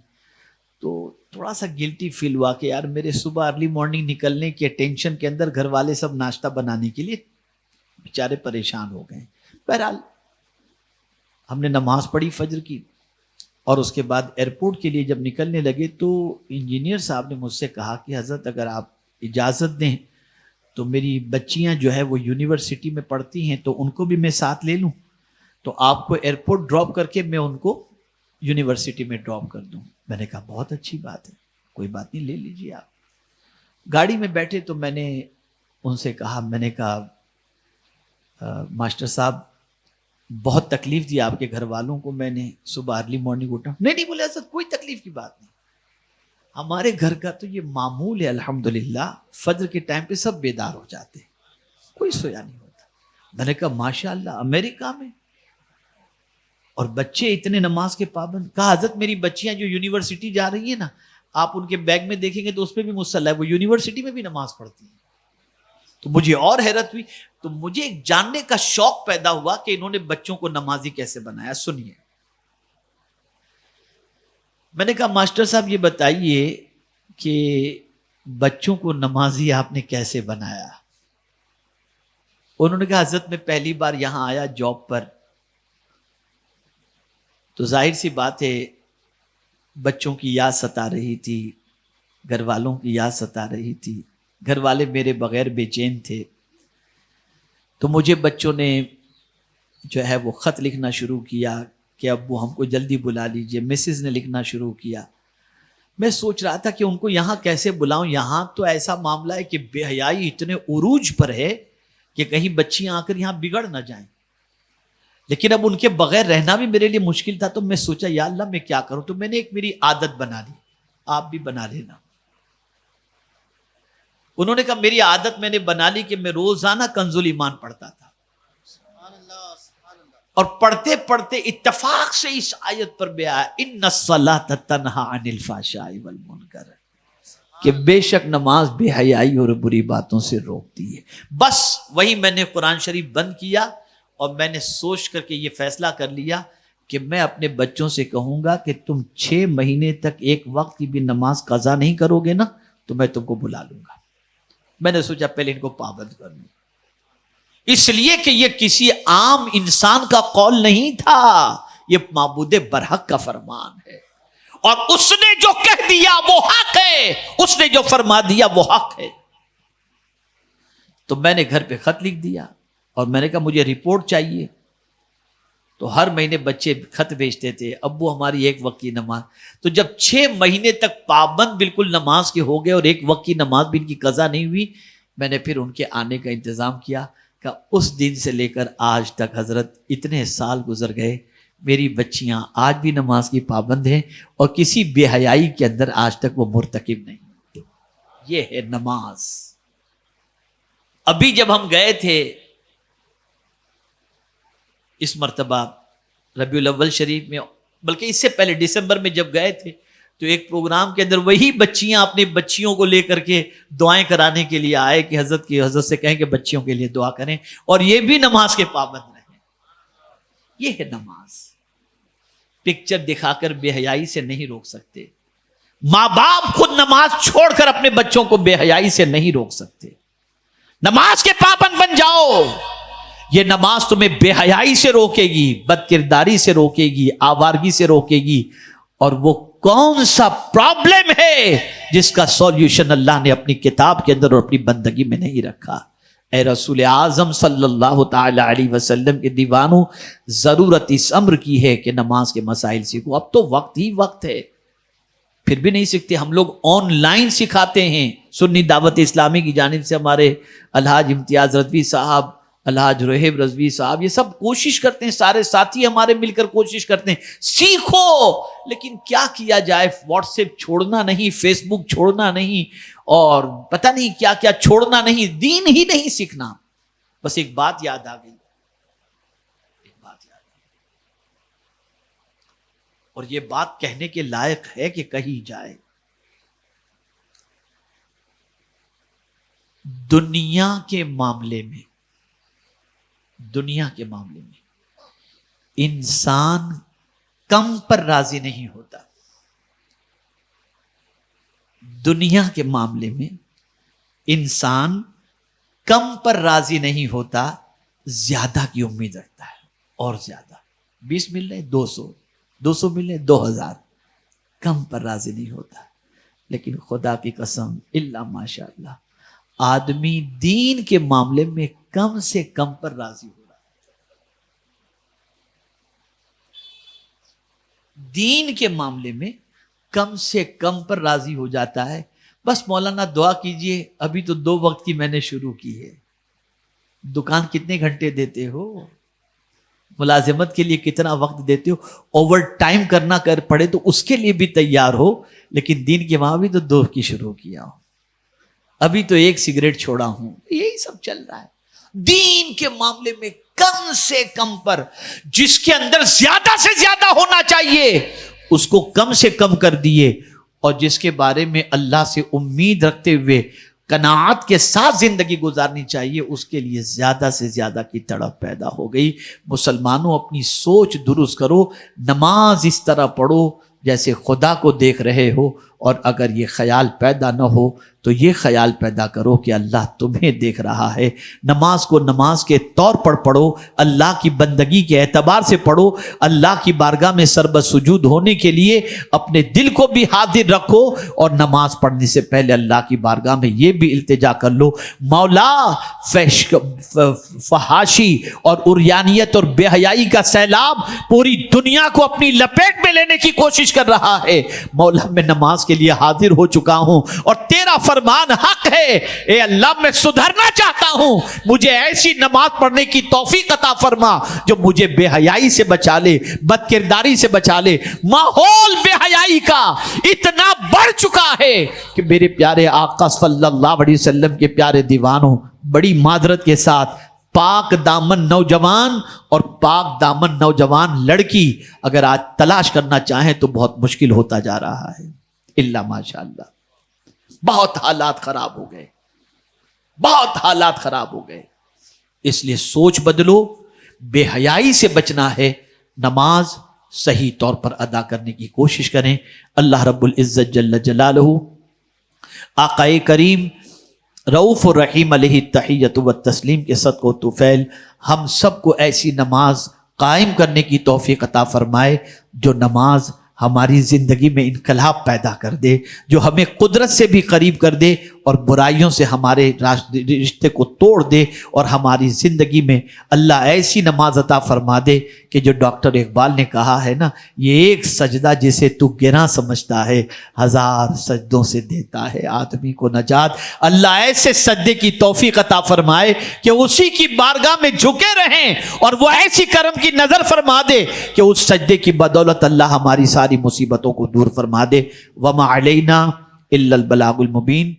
تو تھوڑا سا گلٹی فیل ہوا کہ یار میرے صبح ارلی مارننگ نکلنے کے ٹینشن کے اندر گھر والے سب ناشتہ بنانے کے لیے بیچارے پریشان ہو گئے. بہرحال ہم نے نماز پڑھی فجر کی اور اس کے بعد ایئرپورٹ کے لیے جب نکلنے لگے تو انجینئر صاحب نے مجھ سے کہا کہ حضرت اگر آپ اجازت دیں تو میری بچیاں جو ہے وہ یونیورسٹی میں پڑھتی ہیں تو ان کو بھی میں ساتھ لے لوں، تو آپ کو ایئرپورٹ ڈراپ کر کے میں ان کو یونیورسٹی میں ڈراپ کر دوں. میں نے کہا بہت اچھی بات ہے، کوئی بات نہیں، لے لیجیے آپ. گاڑی میں بیٹھے تو میں نے ان سے کہا، میں نے کہا ماسٹر صاحب بہت تکلیف دی آپ کے گھر والوں کو، میں نے صبح ارلی مارننگ اٹھا. نہیں بولے حضرت کوئی تکلیف کی بات نہیں، ہمارے گھر کا تو یہ معمول ہے الحمدللہ، فجر کے ٹائم پہ سب بیدار ہو جاتے ہیں، کوئی سویا نہیں ہوتا. میں نے کہا ماشاءاللہ امریکہ میں اور بچے اتنے نماز کے پابند. کہا حضرت میری بچیاں جو یونیورسٹی جا رہی ہیں نا، آپ ان کے بیگ میں دیکھیں گے تو اس پہ بھی مصلی ہے، وہ یونیورسٹی میں بھی نماز پڑھتی ہیں. تو مجھے اور حیرت ہوئی، تو مجھے ایک جاننے کا شوق پیدا ہوا کہ انہوں نے بچوں کو نمازی کیسے بنایا. سنیے، میں نے کہا ماسٹر صاحب یہ بتائیے کہ بچوں کو نمازی آپ نے کیسے بنایا. انہوں نے کہا حضرت میں پہلی بار یہاں آیا جاب پر تو ظاہر سی بات ہے بچوں کی یاد ستا رہی تھی، گھر والوں کی یاد ستا رہی تھی، گھر والے میرے بغیر بے چین تھے. تو مجھے بچوں نے جو ہے وہ خط لکھنا شروع کیا کہ ابو ہم کو جلدی بلا لیجئے. مسز نے لکھنا شروع کیا. میں سوچ رہا تھا کہ ان کو یہاں کیسے بلاؤں. یہاں تو ایسا معاملہ ہے کہ بے حیائی اتنے عروج پر ہے کہ کہیں بچیاں آ کر یہاں بگڑ نہ جائیں، لیکن اب ان کے بغیر رہنا بھی میرے لیے مشکل تھا. تو میں سوچا یا اللہ میں کیا کروں. تو میں نے ایک میری عادت بنا لی، آپ بھی بنا لینا. انہوں نے کہا میری عادت میں نے بنا لی کہ میں روزانہ کنز ایمان پڑھتا تھا، اور پڑھتے پڑھتے اتفاق سے اس آیت پر بھی آیا ان الصلاۃ تنہی عن الفحشاء والمنکر، کہ بے شک نماز بے حیائی اور بری باتوں سے روکتی ہے. بس وہی میں نے قرآن شریف بند کیا اور میں نے سوچ کر کے یہ فیصلہ کر لیا کہ میں اپنے بچوں سے کہوں گا کہ تم 6 مہینے تک ایک وقت کی بھی نماز قضا نہیں کرو گے نا تو میں تم کو بلا لوں گا۔ میں نے سوچا پہلے ان کو پابند کر لوں، اس لیے کہ یہ کسی عام انسان کا قول نہیں تھا، یہ معبود برحق کا فرمان ہے، اور اس نے جو کہہ دیا وہ حق ہے، اس نے جو فرما دیا وہ حق ہے۔ تو میں نے گھر پہ خط لکھ دیا اور میں نے کہا مجھے رپورٹ چاہیے۔ تو ہر مہینے بچے خط بھیجتے تھے، ابو ہماری ایک وقت کی نماز۔ تو جب 6 مہینے تک پابند بالکل نماز کے ہو گئے اور ایک وقت کی نماز بھی ان کی قضا نہیں ہوئی، میں نے پھر ان کے آنے کا انتظام کیا کہ اس دن سے لے کر آج تک حضرت اتنے سال گزر گئے، میری بچیاں آج بھی نماز کی پابند ہیں اور کسی بے حیائی کے اندر آج تک وہ مرتکب نہیں۔ یہ ہے نماز۔ ابھی جب ہم گئے تھے اس مرتبہ ربیع الاول شریف میں، بلکہ اس سے پہلے دسمبر میں جب گئے تھے تو ایک پروگرام کے اندر وہی بچیاں اپنی بچیوں کو لے کر کے دعائیں کرانے کے لیے آئے کہ حضرت سے کہیں کہ بچیوں کے لیے دعا کریں، اور یہ بھی نماز کے پابند رہیں۔ یہ ہے نماز۔ پکچر دکھا کر بے حیائی سے نہیں روک سکتے، ماں باپ خود نماز چھوڑ کر اپنے بچوں کو بے حیائی سے نہیں روک سکتے۔ نماز کے پابند بن جاؤ، یہ نماز تمہیں بے حیائی سے روکے گی، بد کرداری سے روکے گی، آوارگی سے روکے گی، اور وہ کون سا پرابلم ہے جس کا سولوشن اللہ نے اپنی کتاب کے اندر اور اپنی بندگی میں نہیں رکھا۔ اے رسول اعظم صلی اللہ تعالی علیہ وسلم کے دیوانوں، ضرورت اس امر کی ہے کہ نماز کے مسائل سیکھو۔ اب تو وقت ہی وقت ہے، پھر بھی نہیں سیکھتے۔ ہم لوگ آن لائن سکھاتے ہیں، سنی دعوت اسلامی کی جانب سے ہمارے الحاج امتیاز رضوی صاحب، الحاج رحیب رضوی صاحب، یہ سب کوشش کرتے ہیں، سارے ساتھی ہمارے مل کر کوشش کرتے ہیں سیکھو، لیکن کیا کیا جائے؟ واٹس ایپ چھوڑنا نہیں، فیس بک چھوڑنا نہیں، اور پتہ نہیں کیا کیا چھوڑنا نہیں، دین ہی نہیں سیکھنا۔ بس ایک بات یاد آ گئی، اور یہ بات کہنے کے لائق ہے کہ کہی جائے۔ دنیا کے معاملے میں انسان کم پر راضی نہیں ہوتا۔ دنیا کے معاملے میں انسان کم پر راضی نہیں ہوتا، زیادہ کی امید رکھتا ہے، اور زیادہ 20 مل رہے 200 مل رہے 2000، کم پر راضی نہیں ہوتا۔ لیکن خدا کی قسم الا ماشاء اللہ، آدمی دین کے معاملے میں کم سے کم پر راضی ہو رہا ہے۔ دین کے معاملے میں کم سے کم پر راضی ہو جاتا ہے۔ بس مولانا دعا کیجئے، ابھی تو 2 وقت کی میں نے شروع کی ہے۔ دکان کتنے گھنٹے دیتے ہو؟ ملازمت کے لیے کتنا وقت دیتے ہو؟ اوور ٹائم کرنا کر پڑے تو اس کے لیے بھی تیار ہو، لیکن دین کے وہاں بھی تو 2 کی شروع کیا ہو، ابھی تو 1 سگریٹ چھوڑا ہوں، یہی سب چل رہا ہے۔ دین کے معاملے میں کم سے کم پر، جس کے اندر زیادہ سے زیادہ ہونا چاہیے اس کو کم سے کم کر دیے، اور جس کے بارے میں اللہ سے امید رکھتے ہوئے قناعت کے ساتھ زندگی گزارنی چاہیے، اس کے لیے زیادہ سے زیادہ کی تڑپ پیدا ہو گئی۔ مسلمانوں اپنی سوچ درست کرو، نماز اس طرح پڑھو جیسے خدا کو دیکھ رہے ہو، اور اگر یہ خیال پیدا نہ ہو تو یہ خیال پیدا کرو کہ اللہ تمہیں دیکھ رہا ہے۔ نماز کو نماز کے طور پر پڑھو، اللہ کی بندگی کے اعتبار سے پڑھو، اللہ کی بارگاہ میں سربت سجود ہونے کے لیے اپنے دل کو بھی حاضر رکھو، اور نماز پڑھنے سے پہلے اللہ کی بارگاہ میں یہ بھی التجا کر لو، مولا فحاشی اور عریانیت اور بے حیائی کا سیلاب پوری دنیا کو اپنی لپیٹ میں لینے کی کوشش کر رہا ہے، مولا میں نماز کے لیے حاضر ہو چکا ہوں، اور تیرا فرمان حق ہے، اے اللہ میں سدھرنا چاہتا ہوں، مجھے ایسی نماز پڑھنے کی توفیق عطا فرما جو مجھے بے حیائی سے بچا لے، بد کرداری سے بچا لے۔ ماحول بے حیائی کا اتنا بڑھ چکا ہے کہ میرے پیارے آقا صلی اللہ علیہ وسلم کے پیارے دیوانوں، بڑی معذرت کے ساتھ، پاک دامن نوجوان اور پاک دامن نوجوان لڑکی اگر آج تلاش کرنا چاہیں تو بہت مشکل ہوتا جا رہا ہے، الا ماشاء اللہ۔ بہت حالات خراب ہو گئے، بہت حالات خراب ہو گئے۔ اس لیے سوچ بدلو، بے حیائی سے بچنا ہے، نماز صحیح طور پر ادا کرنے کی کوشش کریں۔ اللہ رب العزت جل جلالہ آقا کریم رؤوف الرحیم علیہ التحیۃ والتسلیم کے صدقہ و طفیل ہم سب کو ایسی نماز قائم کرنے کی توفیق عطا فرمائے جو نماز ہماری زندگی میں انقلاب پیدا کر دے، جو ہمیں قدرت سے بھی قریب کر دے اور برائیوں سے ہمارے رشتے کو توڑ دے، اور ہماری زندگی میں اللہ ایسی نماز عطا فرما دے کہ جو ڈاکٹر اقبال نے کہا ہے نا، یہ ایک سجدہ جسے تو گراں سمجھتا ہے، ہزار سجدوں سے دیتا ہے آدمی کو نجات۔ اللہ ایسے سجدے کی توفیق عطا فرمائے کہ اسی کی بارگاہ میں جھکے رہیں، اور وہ ایسی کرم کی نظر فرما دے کہ اس سجدے کی بدولت اللہ ہماری ساری مصیبتوں کو دور فرما دے۔ وما علینا الا البلاغ المبین۔